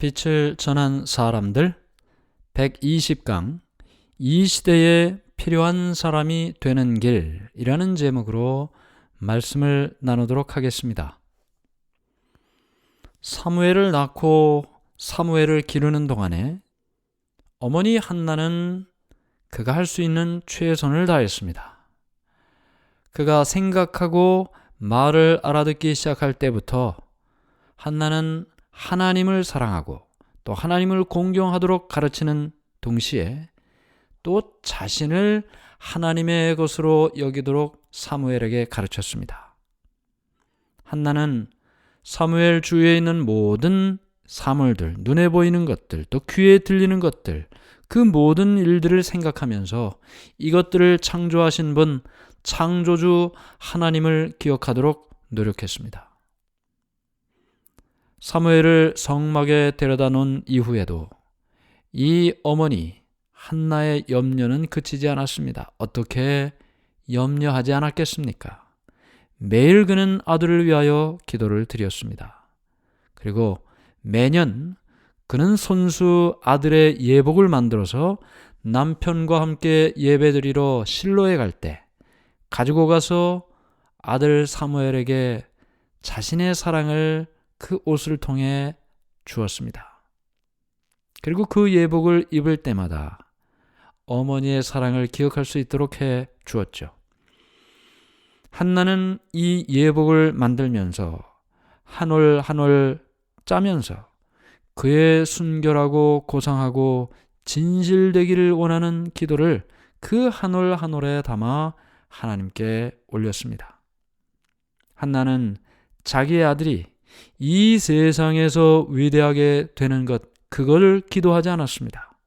빛을 전한 사람들 120강 이 시대에 필요한 사람이 되는 길이라는 제목으로 말씀을 나누도록 하겠습니다. 사무엘을 낳고 사무엘을 기르는 동안에 어머니 한나는 그가 할 수 있는 최선을 다했습니다. 그가 생각하고 말을 알아듣기 시작할 때부터 한나는 하나님을 사랑하고 또 하나님을 공경하도록 가르치는 동시에 또 자신을 하나님의 것으로 여기도록 사무엘에게 가르쳤습니다. 한나는 사무엘 주위에 있는 모든 사물들, 눈에 보이는 것들, 또 귀에 들리는 것들, 그 모든 일들을 생각하면서 이것들을 창조하신 분, 창조주 하나님을 기억하도록 노력했습니다. 사무엘을 성막에 데려다 놓은 이후에도 이 어머니 한나의 염려는 그치지 않았습니다. 어떻게 염려하지 않았겠습니까? 매일 그는 아들을 위하여 기도를 드렸습니다. 그리고 매년 그는 손수 아들의 예복을 만들어서 남편과 함께 예배드리러 실로에 갈 때 가지고 가서 아들 사무엘에게 자신의 사랑을 그 옷을 통해 주었습니다. 그리고 그 예복을 입을 때마다 어머니의 사랑을 기억할 수 있도록 해 주었죠. 한나는 이 예복을 만들면서 한 올 한 올 짜면서 그의 순결하고 고상하고 진실되기를 원하는 기도를 그 한 올 한 올에 담아 하나님께 올렸습니다. 한나는 자기의 아들이 이 세상에서 위대하게 되는 것, 그걸 기도하지 않았습니다.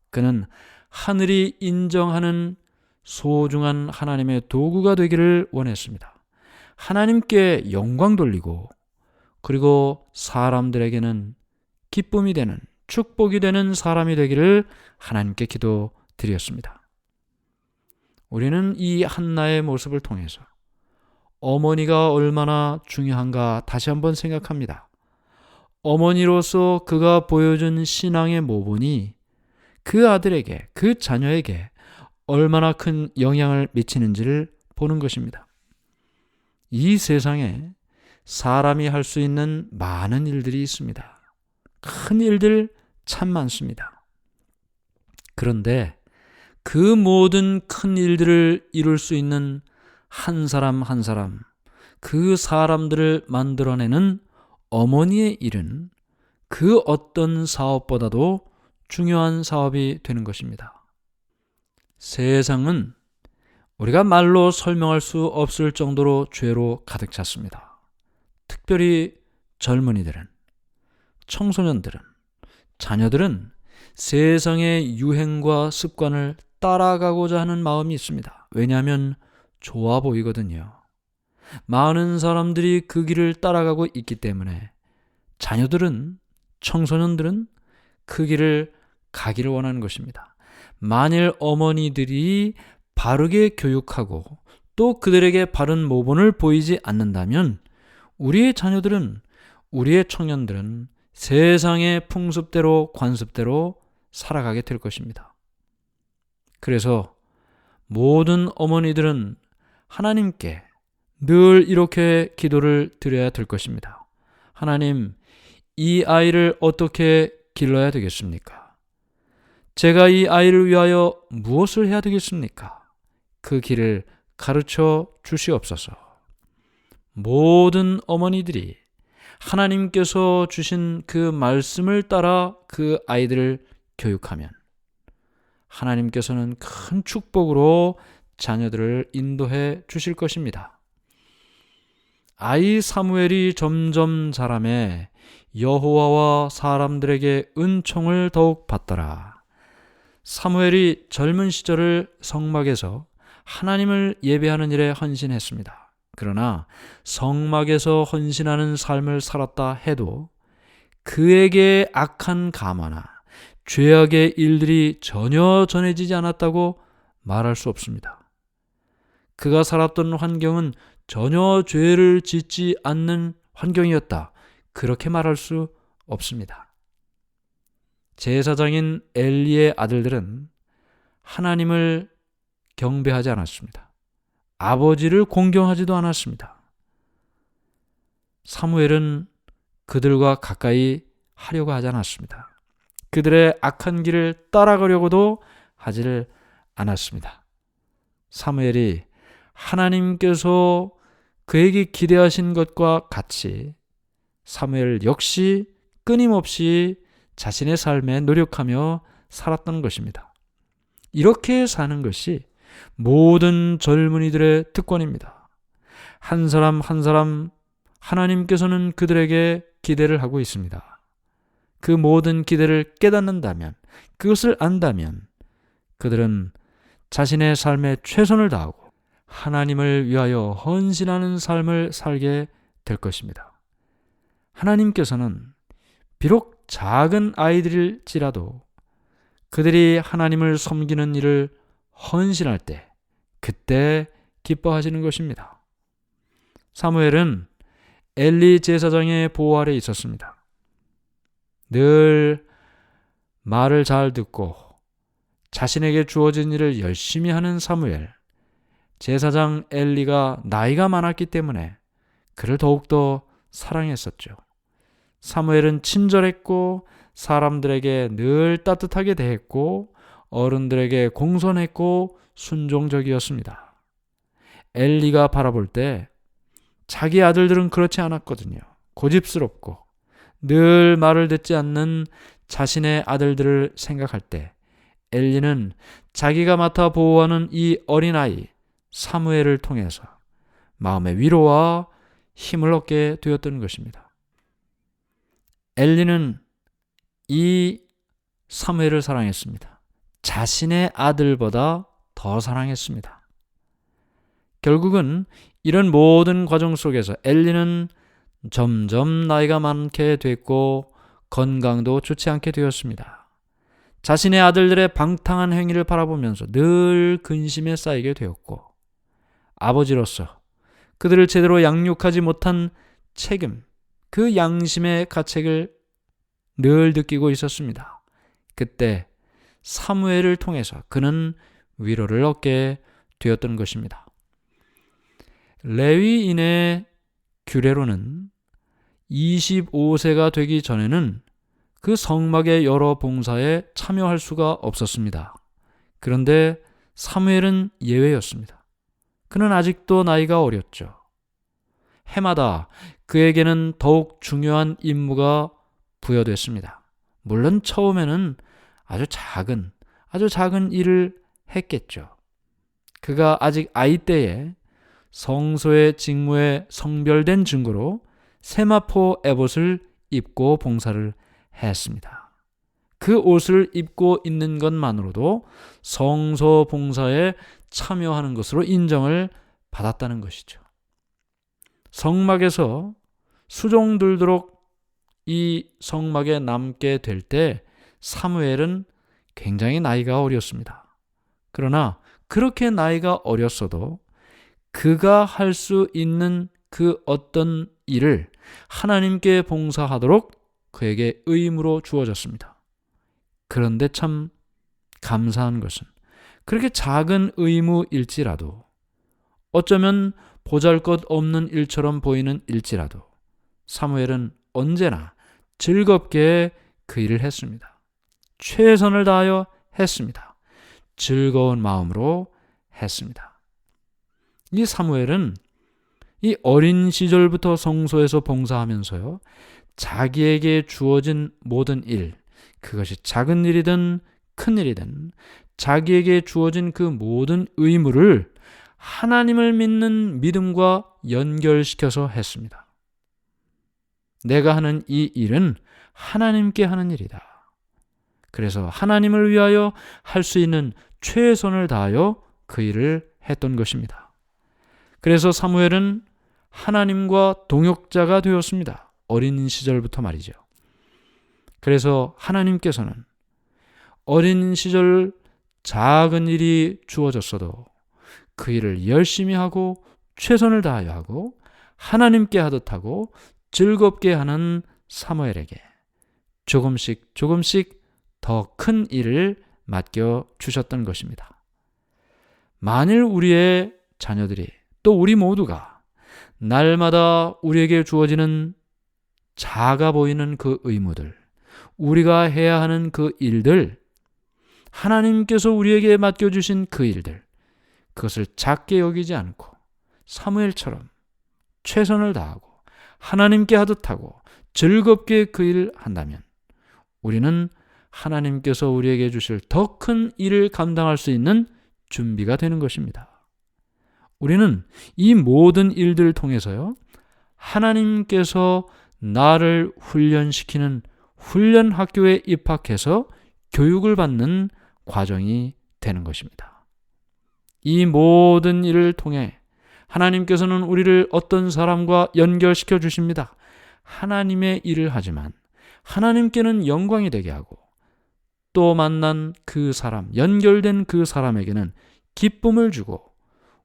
그는 하늘이 인정하는 소중한 하나님의 도구가 되기를 원했습니다. 하나님께 영광 돌리고 그리고 사람들에게는 기쁨이 되는, 축복이 되는 사람이 되기를 하나님께 기도드렸습니다. 우리는 이 한나의 모습을 통해서 어머니가 얼마나 중요한가 다시 한번 생각합니다. 어머니로서 그가 보여준 신앙의 모본이 그 아들에게, 그 자녀에게 얼마나 큰 영향을 미치는지를 보는 것입니다. 이 세상에 사람이 할 수 있는 많은 일들이 있습니다. 큰 일들 참 많습니다. 그런데 그 모든 큰 일들을 이룰 수 있는 한 사람 한 사람, 그 사람들을 만들어내는 어머니의 일은 그 어떤 사업보다도 중요한 사업이 되는 것입니다. 세상은 우리가 말로 설명할 수 없을 정도로 죄로 가득 찼습니다. 특별히 젊은이들은, 청소년들은, 자녀들은 세상의 유행과 습관을 따라가고자 하는 마음이 있습니다. 왜냐하면 좋아 보이거든요. 많은 사람들이 그 길을 따라가고 있기 때문에 자녀들은, 청소년들은 그 길을 가기를 원하는 것입니다. 만일 어머니들이 바르게 교육하고 또 그들에게 바른 모본을 보이지 않는다면 우리의 자녀들은, 우리의 청년들은 세상의 풍습대로 관습대로 살아가게 될 것입니다. 그래서 모든 어머니들은 하나님께 늘 이렇게 기도를 드려야 될 것입니다. 하나님, 이 아이를 어떻게 길러야 되겠습니까? 제가 이 아이를 위하여 무엇을 해야 되겠습니까? 그 길을 가르쳐 주시옵소서. 모든 어머니들이 하나님께서 주신 그 말씀을 따라 그 아이들을 교육하면 하나님께서는 큰 축복으로 자녀들을 인도해 주실 것입니다. 아이 사무엘이 점점 자라매 여호와와 사람들에게 은총을 더욱 받더라. 사무엘이 젊은 시절을 성막에서 하나님을 예배하는 일에 헌신했습니다. 그러나 성막에서 헌신하는 삶을 살았다 해도 그에게 악한 가마나 죄악의 일들이 전혀 전해지지 않았다고 말할 수 없습니다. 그가 살았던 환경은 전혀 죄를 짓지 않는 환경이었다. 그렇게 말할 수 없습니다. 제사장인 엘리의 아들들은 하나님을 경배하지 않았습니다. 아버지를 공경하지도 않았습니다. 사무엘은 그들과 가까이 하려고 하지 않았습니다. 그들의 악한 길을 따라가려고도 하지를 않았습니다. 사무엘이 하나님께서 그에게 기대하신 것과 같이 사무엘 역시 끊임없이 자신의 삶에 노력하며 살았던 것입니다. 이렇게 사는 것이 모든 젊은이들의 특권입니다. 한 사람 한 사람 하나님께서는 그들에게 기대를 하고 있습니다. 그 모든 기대를 깨닫는다면, 그것을 안다면 그들은 자신의 삶에 최선을 다하고 하나님을 위하여 헌신하는 삶을 살게 될 것입니다. 하나님께서는 비록 작은 아이들일지라도 그들이 하나님을 섬기는 일을 헌신할 때, 그때 기뻐하시는 것입니다. 사무엘은 엘리 제사장의 보호 아래 있었습니다. 늘 말을 잘 듣고 자신에게 주어진 일을 열심히 하는 사무엘, 제사장 엘리가 나이가 많았기 때문에 그를 더욱더 사랑했었죠. 사무엘은 친절했고 사람들에게 늘 따뜻하게 대했고 어른들에게 공손했고 순종적이었습니다. 엘리가 바라볼 때 자기 아들들은 그렇지 않았거든요. 고집스럽고 늘 말을 듣지 않는 자신의 아들들을 생각할 때 엘리는 자기가 맡아 보호하는 이 어린아이 사무엘을 통해서 마음의 위로와 힘을 얻게 되었던 것입니다. 엘리는 이 사무엘을 사랑했습니다. 자신의 아들보다 더 사랑했습니다. 결국은 이런 모든 과정 속에서 엘리는 점점 나이가 많게 됐고 건강도 좋지 않게 되었습니다. 자신의 아들들의 방탕한 행위를 바라보면서 늘 근심에 쌓이게 되었고 아버지로서 그들을 제대로 양육하지 못한 책임, 그 양심의 가책을 늘 느끼고 있었습니다. 그때 사무엘을 통해서 그는 위로를 얻게 되었던 것입니다. 레위인의 규례로는 25세가 되기 전에는 그 성막의 여러 봉사에 참여할 수가 없었습니다. 그런데 사무엘은 예외였습니다. 그는 아직도 나이가 어렸죠. 해마다 그에게는 더욱 중요한 임무가 부여됐습니다. 물론 처음에는 아주 작은 일을 했겠죠. 그가 아직 아이 때에 성소의 직무에 성별된 증거로 세마포 에봇을 입고 봉사를 했습니다. 그 옷을 입고 있는 것만으로도 성소 봉사에 참여하는 것으로 인정을 받았다는 것이죠. 성막에서 수종 들도록 이 성막에 남게 될 때 사무엘은 굉장히 나이가 어렸습니다. 그러나 그렇게 나이가 어렸어도 그가 할 수 있는 그 어떤 일을 하나님께 봉사하도록 그에게 의무로 주어졌습니다. 그런데 참 감사한 것은 그렇게 작은 의무일지라도 어쩌면 보잘것없는 일처럼 보이는 일지라도 사무엘은 언제나 즐겁게 그 일을 했습니다. 최선을 다하여 했습니다. 즐거운 마음으로 했습니다. 이 사무엘은 이 어린 시절부터 성소에서 봉사하면서요, 자기에게 주어진 모든 일, 그것이 작은 일이든 큰 일이든 자기에게 주어진 그 모든 의무를 하나님을 믿는 믿음과 연결시켜서 했습니다. 내가 하는 이 일은 하나님께 하는 일이다. 그래서 하나님을 위하여 할 수 있는 최선을 다하여 그 일을 했던 것입니다. 그래서 사무엘은 하나님과 동역자가 되었습니다. 어린 시절부터 말이죠. 그래서 하나님께서는 어린 시절 작은 일이 주어졌어도 그 일을 열심히 하고 최선을 다하여 하고 하나님께 하듯 하고 즐겁게 하는 사무엘에게 조금씩 더 큰 일을 맡겨주셨던 것입니다. 만일 우리의 자녀들이 또 우리 모두가 날마다 우리에게 주어지는 작아 보이는 그 의무들, 우리가 해야 하는 그 일들, 하나님께서 우리에게 맡겨주신 그 일들, 그것을 작게 여기지 않고 사무엘처럼 최선을 다하고 하나님께 하듯 하고 즐겁게 그 일을 한다면 우리는 하나님께서 우리에게 주실 더 큰 일을 감당할 수 있는 준비가 되는 것입니다. 우리는 이 모든 일들을 통해서요, 하나님께서 나를 훈련시키는 훈련 학교에 입학해서 교육을 받는 과정이 되는 것입니다. 이 모든 일을 통해 하나님께서는 우리를 어떤 사람과 연결시켜 주십니다. 하나님의 일을 하지만 하나님께는 영광이 되게 하고 또 만난 그 사람, 연결된 그 사람에게는 기쁨을 주고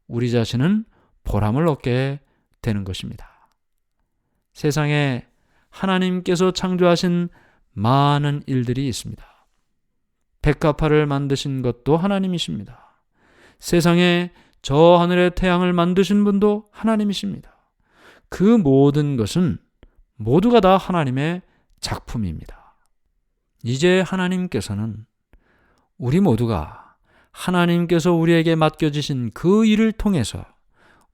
우리 자신은 보람을 얻게 되는 것입니다. 세상에 하나님께서 창조하신 많은 일들이 있습니다. 백합화를 만드신 것도 하나님이십니다. 세상에 저 하늘의 태양을 만드신 분도 하나님이십니다. 그 모든 것은 모두가 다 하나님의 작품입니다. 이제 하나님께서는 우리 모두가 하나님께서 우리에게 맡겨주신 그 일을 통해서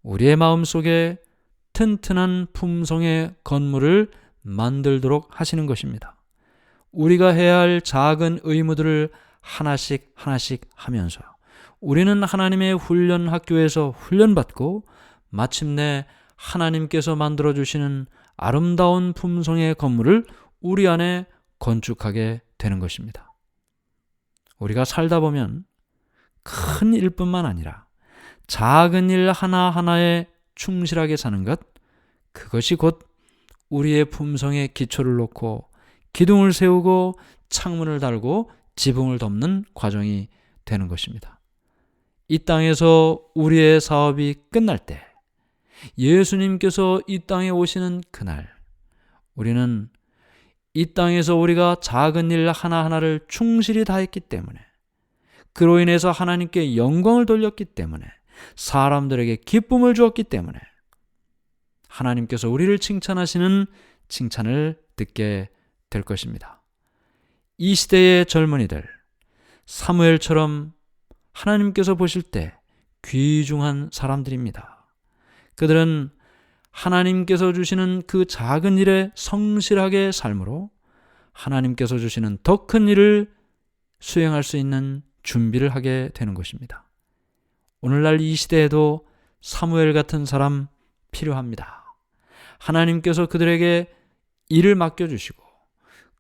우리의 마음속에 튼튼한 품성의 건물을 만들도록 하시는 것입니다. 우리가 해야 할 작은 의무들을 하나씩 하면서 우리는 하나님의 훈련 학교에서 훈련받고 마침내 하나님께서 만들어주시는 아름다운 품성의 건물을 우리 안에 건축하게 되는 것입니다. 우리가 살다 보면 큰 일뿐만 아니라 작은 일 하나하나에 충실하게 사는 것, 그것이 곧 우리의 품성의 기초를 놓고 기둥을 세우고 창문을 달고 지붕을 덮는 과정이 되는 것입니다. 이 땅에서 우리의 사업이 끝날 때, 예수님께서 이 땅에 오시는 그날, 우리는 이 땅에서 우리가 작은 일 하나하나를 충실히 다했기 때문에, 그로 인해서 하나님께 영광을 돌렸기 때문에, 사람들에게 기쁨을 주었기 때문에 하나님께서 우리를 칭찬하시는 칭찬을 듣게 될 것입니다. 이 시대의 젊은이들, 사무엘처럼 하나님께서 보실 때 귀중한 사람들입니다. 그들은 하나님께서 주시는 그 작은 일에 성실하게 삶으로 하나님께서 주시는 더 큰 일을 수행할 수 있는 준비를 하게 되는 것입니다. 오늘날 이 시대에도 사무엘 같은 사람 필요합니다. 하나님께서 그들에게 일을 맡겨주시고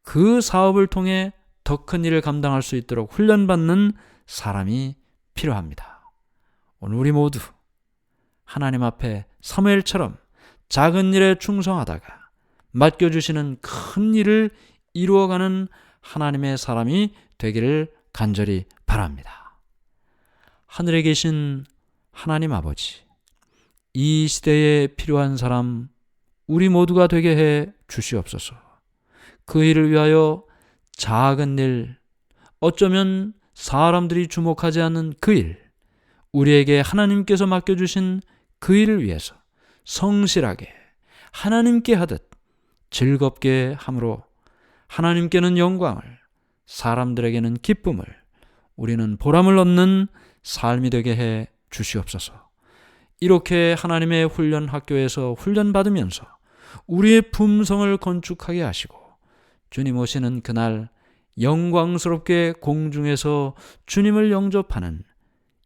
그 사업을 통해 더 큰 일을 감당할 수 있도록 훈련받는 사람이 필요합니다. 오늘 우리 모두 하나님 앞에 사무엘처럼 작은 일에 충성하다가 맡겨주시는 큰 일을 이루어가는 하나님의 사람이 되기를 간절히 바랍니다. 하늘에 계신 하나님 아버지, 이 시대에 필요한 사람 우리 모두가 되게 해 주시옵소서. 그 일을 위하여 작은 일, 어쩌면 사람들이 주목하지 않는 그 일, 우리에게 하나님께서 맡겨주신 그 일을 위해서 성실하게 하나님께 하듯 즐겁게 함으로 하나님께는 영광을, 사람들에게는 기쁨을, 우리는 보람을 얻는 삶이 되게 해 주시옵소서. 이렇게 하나님의 훈련 학교에서 훈련받으면서 우리의 품성을 건축하게 하시고 주님 오시는 그날 영광스럽게 공중에서 주님을 영접하는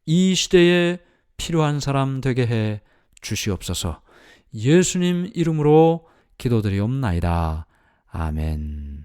이 시대에 필요한 사람 되게 해 주시옵소서. 예수님 이름으로 기도드리옵나이다. 아멘.